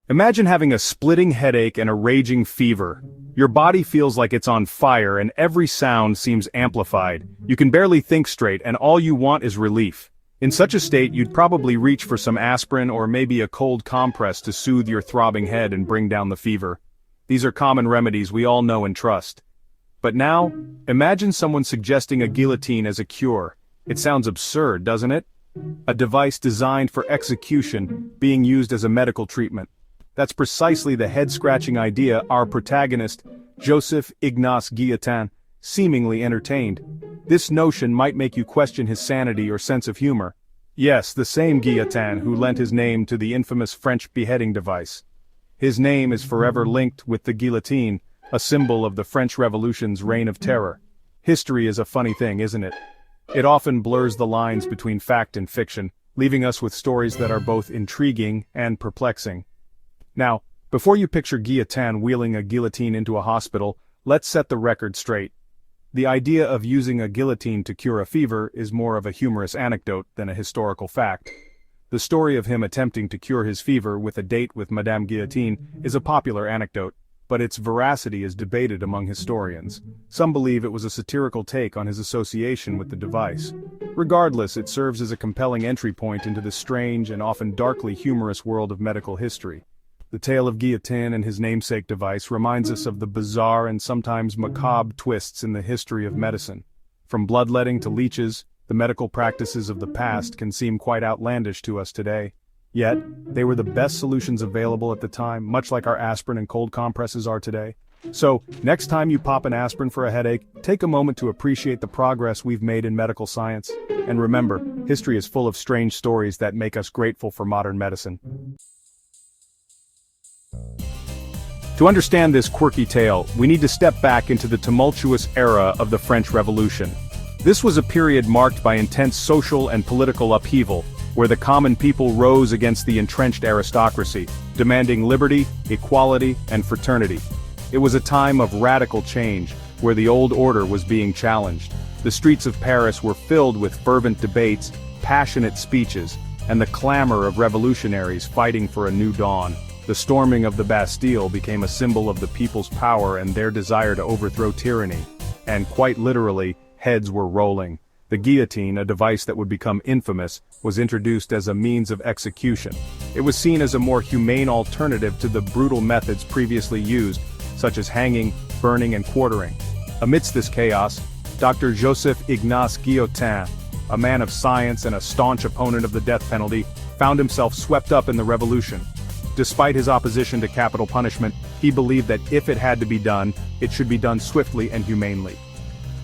Imagine having a splitting headache and a raging fever. Your body feels like it's on fire and every sound seems amplified. You can barely think straight and all you want is relief. In such a state, you'd probably reach for some aspirin or maybe a cold compress to soothe your throbbing head and bring down the fever. These are common remedies we all know and trust. But now, imagine someone suggesting a guillotine as a cure. It sounds absurd, doesn't it? A device designed for execution being used as a medical treatment. That's precisely the head-scratching idea our protagonist, Joseph Ignace Guillotin, seemingly entertained. This notion might make you question his sanity or sense of humor. Yes, the same Guillotin who lent his name to the infamous French beheading device. His name is forever linked with the guillotine, a symbol of the French Revolution's reign of terror. History is a funny thing, isn't it? It often blurs the lines between fact and fiction, leaving us with stories that are both intriguing and perplexing. Now, before you picture Guillotin wheeling a guillotine into a hospital, let's set the record straight. The idea of using a guillotine to cure a fever is more of a humorous anecdote than a historical fact. The story of him attempting to cure his fever with a date with Madame Guillotine is a popular anecdote, but its veracity is debated among historians. Some believe it was a satirical take on his association with the device. Regardless, it serves as a compelling entry point into the strange and often darkly humorous world of medical history. The tale of Guillotin and his namesake device reminds us of the bizarre and sometimes macabre twists in the history of medicine. From bloodletting to leeches, the medical practices of the past can seem quite outlandish to us today. Yet, they were the best solutions available at the time, much like our aspirin and cold compresses are today. So, next time you pop an aspirin for a headache, take a moment to appreciate the progress we've made in medical science. And remember, history is full of strange stories that make us grateful for modern medicine. To understand this quirky tale, we need to step back into the tumultuous era of the French Revolution. This was a period marked by intense social and political upheaval, where the common people rose against the entrenched aristocracy, demanding liberty, equality, and fraternity. It was a time of radical change, where the old order was being challenged. The streets of Paris were filled with fervent debates, passionate speeches, and the clamor of revolutionaries fighting for a new dawn. The storming of the Bastille became a symbol of the people's power and their desire to overthrow tyranny. And quite literally, heads were rolling. The guillotine, a device that would become infamous, was introduced as a means of execution. It was seen as a more humane alternative to the brutal methods previously used, such as hanging, burning, and quartering. Amidst this chaos, Dr. Joseph Ignace Guillotin, a man of science and a staunch opponent of the death penalty, found himself swept up in the revolution. Despite his opposition to capital punishment, he believed that if it had to be done, it should be done swiftly and humanely.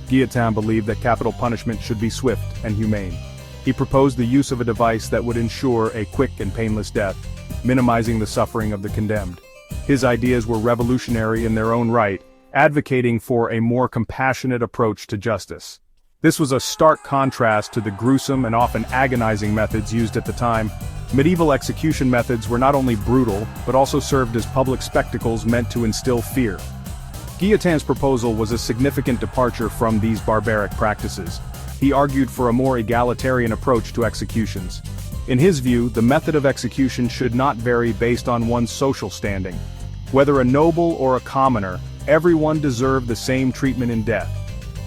Guillotin believed that capital punishment should be swift and humane. He proposed the use of a device that would ensure a quick and painless death, minimizing the suffering of the condemned. His ideas were revolutionary in their own right, advocating for a more compassionate approach to justice. This was a stark contrast to the gruesome and often agonizing methods used at the time. Medieval execution methods were not only brutal, but also served as public spectacles meant to instill fear. Guillotin's proposal was a significant departure from these barbaric practices. He argued for a more egalitarian approach to executions. In his view, the method of execution should not vary based on one's social standing. Whether a noble or a commoner, everyone deserved the same treatment in death.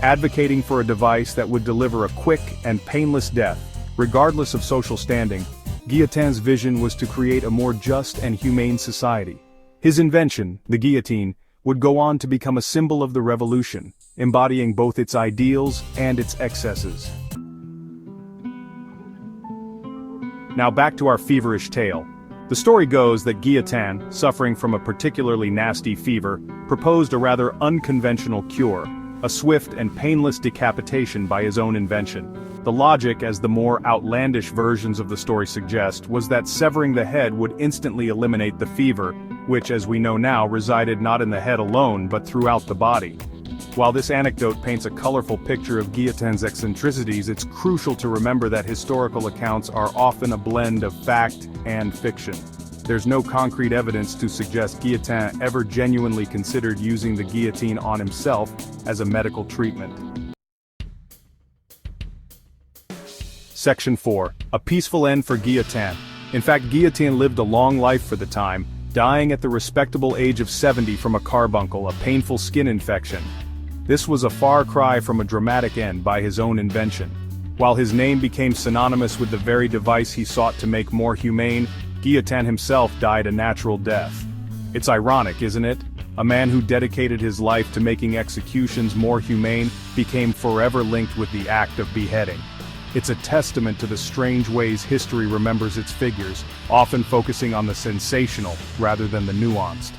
Advocating for a device that would deliver a quick and painless death, regardless of social standing, Guillotin's vision was to create a more just and humane society. His invention, the guillotine, would go on to become a symbol of the revolution, embodying both its ideals and its excesses. Now back to our feverish tale. The story goes that Guillotin, suffering from a particularly nasty fever, proposed a rather unconventional cure, a swift and painless decapitation by his own invention. The logic, as the more outlandish versions of the story suggest, was that severing the head would instantly eliminate the fever, which, as we know now, resided not in the head alone but throughout the body. While this anecdote paints a colorful picture of Guillotin's eccentricities, it's crucial to remember that historical accounts are often a blend of fact and fiction. There's no concrete evidence to suggest Guillotin ever genuinely considered using the guillotine on himself as a medical treatment. Section 4. A peaceful end for Guillotin. In fact, Guillotin lived a long life for the time, dying at the respectable age of 70 from a carbuncle, a painful skin infection. This was a far cry from a dramatic end by his own invention. While his name became synonymous with the very device he sought to make more humane, Guillotine himself died a natural death. It's ironic, isn't it? A man who dedicated his life to making executions more humane became forever linked with the act of beheading. It's a testament to the strange ways history remembers its figures, often focusing on the sensational rather than the nuanced.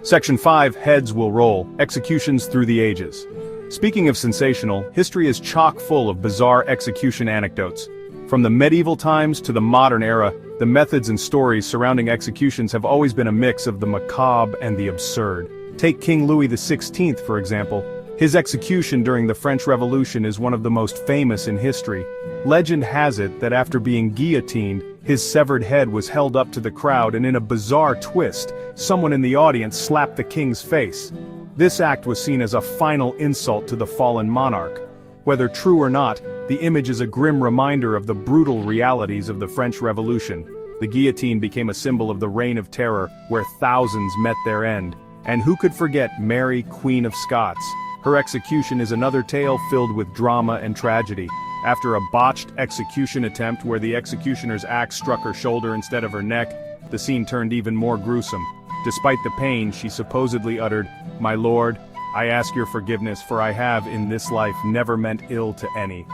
Section 5, Heads Will Roll, Executions Through the Ages. Speaking of sensational, history is chock full of bizarre execution anecdotes. From the medieval times to the modern era, the methods and stories surrounding executions have always been a mix of the macabre and the absurd. Take King Louis XVI, for example. His execution during the French Revolution is one of the most famous in history. Legend has it that after being guillotined, his severed head was held up to the crowd, and in a bizarre twist, someone in the audience slapped the king's face. This act was seen as a final insult to the fallen monarch. Whether true or not, the image is a grim reminder of the brutal realities of the French Revolution. The guillotine became a symbol of the Reign of Terror, where thousands met their end. And who could forget Mary, Queen of Scots? Her execution is another tale filled with drama and tragedy. After a botched execution attempt where the executioner's axe struck her shoulder instead of her neck, the scene turned even more gruesome. Despite the pain, she supposedly uttered, "My lord, I ask your forgiveness, for I have, in this life, never meant ill to any."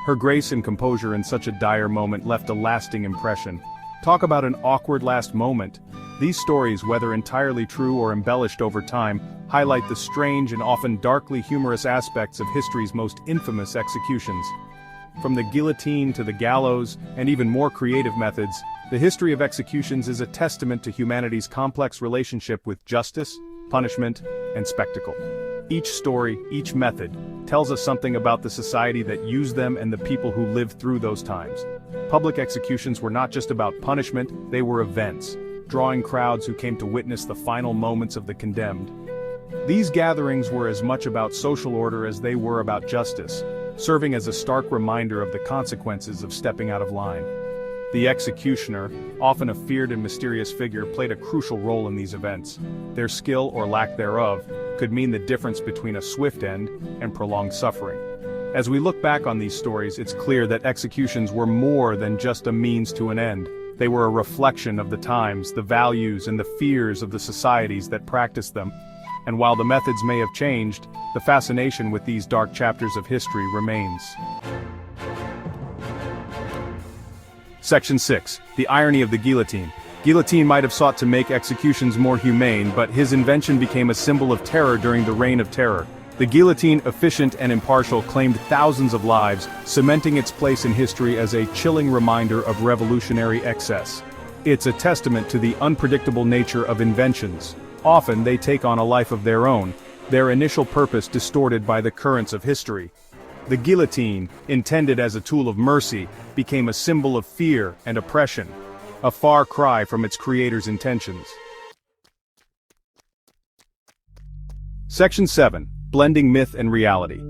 Her grace and composure in such a dire moment left a lasting impression. Talk about an awkward last moment. These stories, whether entirely true or embellished over time, highlight the strange and often darkly humorous aspects of history's most infamous executions. From the guillotine to the gallows, and even more creative methods, the history of executions is a testament to humanity's complex relationship with justice, punishment, and spectacle. Each story, each method, tells us something about the society that used them and the people who lived through those times. Public executions were not just about punishment, they were events, drawing crowds who came to witness the final moments of the condemned. These gatherings were as much about social order as they were about justice, serving as a stark reminder of the consequences of stepping out of line. The executioner, often a feared and mysterious figure, played a crucial role in these events. Their skill, or lack thereof, could mean the difference between a swift end and prolonged suffering. As we look back on these stories, it's clear that executions were more than just a means to an end. They were a reflection of the times, the values, and the fears of the societies that practiced them. And while the methods may have changed, the fascination with these dark chapters of history remains. Section 6. The irony of the guillotine. Guillotine might have sought to make executions more humane, but his invention became a symbol of terror during the Reign of Terror. The guillotine, efficient and impartial, claimed thousands of lives, cementing its place in history as a chilling reminder of revolutionary excess. It's a testament to the unpredictable nature of inventions. Often they take on a life of their own, their initial purpose distorted by the currents of history. The guillotine, intended as a tool of mercy, became a symbol of fear and oppression, a far cry from its creator's intentions. Section 7. Blending Myth and Reality.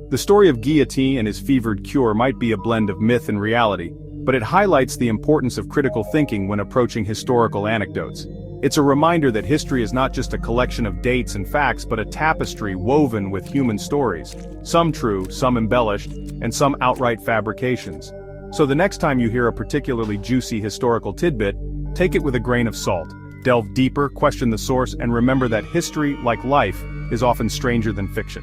The story of Guillotine and his fevered cure might be a blend of myth and reality, but it highlights the importance of critical thinking when approaching historical anecdotes. It's a reminder that history is not just a collection of dates and facts, but a tapestry woven with human stories. Some true, some embellished, and some outright fabrications. So the next time you hear a particularly juicy historical tidbit, take it with a grain of salt. Delve deeper, question the source, and remember that history, like life, is often stranger than fiction.